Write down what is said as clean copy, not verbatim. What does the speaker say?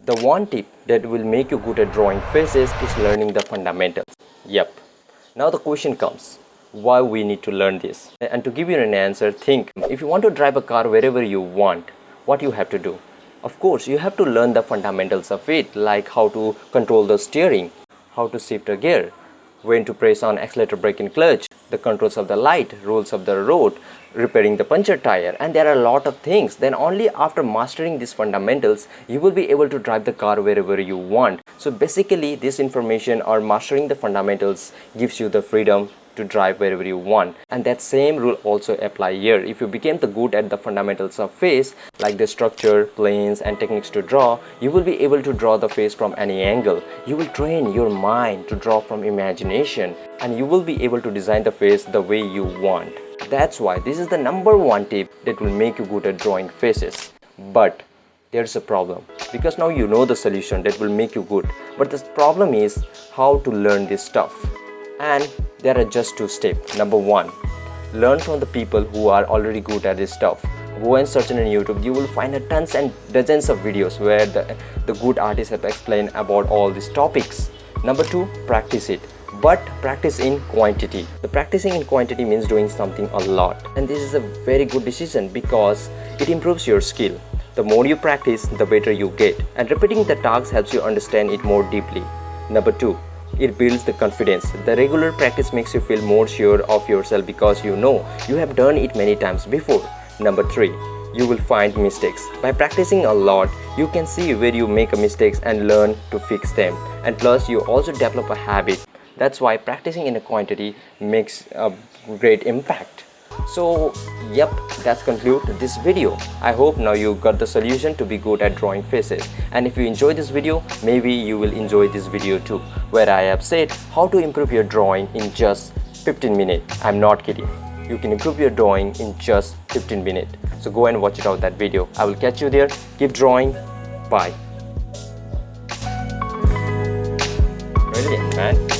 The one tip that will make you good at drawing faces is learning the fundamentals. Yep. Now the question comes, why we need to learn this? And to give you an answer, think, if you want to drive a car wherever you want, what you have to do? Of course, you have to learn the fundamentals of it, like how to control the steering, how to shift a gear, when to press on accelerator, brake and clutch, the controls of the light, rules of the road, repairing the puncture tire, and there are a lot of things. Then only after mastering these fundamentals, you will be able to drive the car wherever you want. So basically, this information or mastering the fundamentals gives you the freedom to drive wherever you want. And that same rule also apply here. If you became the good at the fundamentals of face, like the structure, planes and techniques to draw, you will be able to draw the face from any angle. You will train your mind to draw from imagination, and you will be able to design the face the way you want. That's why this is the number one tip that will make you good at drawing faces. But there's a problem, because now you know the solution that will make you good, but the problem is how to learn this stuff. And there are just two steps. Number one, learn from the people who are already good at this stuff. Go and search on YouTube. You will find tons and dozens of videos where the good artists have explained about all these topics. Number two, practice it. But practice in quantity. The practicing in quantity means doing something a lot. And this is a very good decision because it improves your skill. The more you practice, the better you get. And repeating the tasks helps you understand it more deeply. Number two, it builds the confidence. The regular practice makes you feel more sure of yourself because you know you have done it many times before. Number three, you will find mistakes. By practicing a lot, you can see where you make mistakes and learn to fix them. And plus, you also develop a habit. That's why practicing in a quantity makes a great impact. So, yep, that's conclude this video. I hope now you got the solution to be good at drawing faces. And if you enjoy this video, maybe you will enjoy this video too, where I have said how to improve your drawing in just 15 minutes. I'm not kidding. You can improve your drawing in just 15 minutes. So go and watch it out that video. I will catch you there. Keep drawing. Bye. Brilliant, man.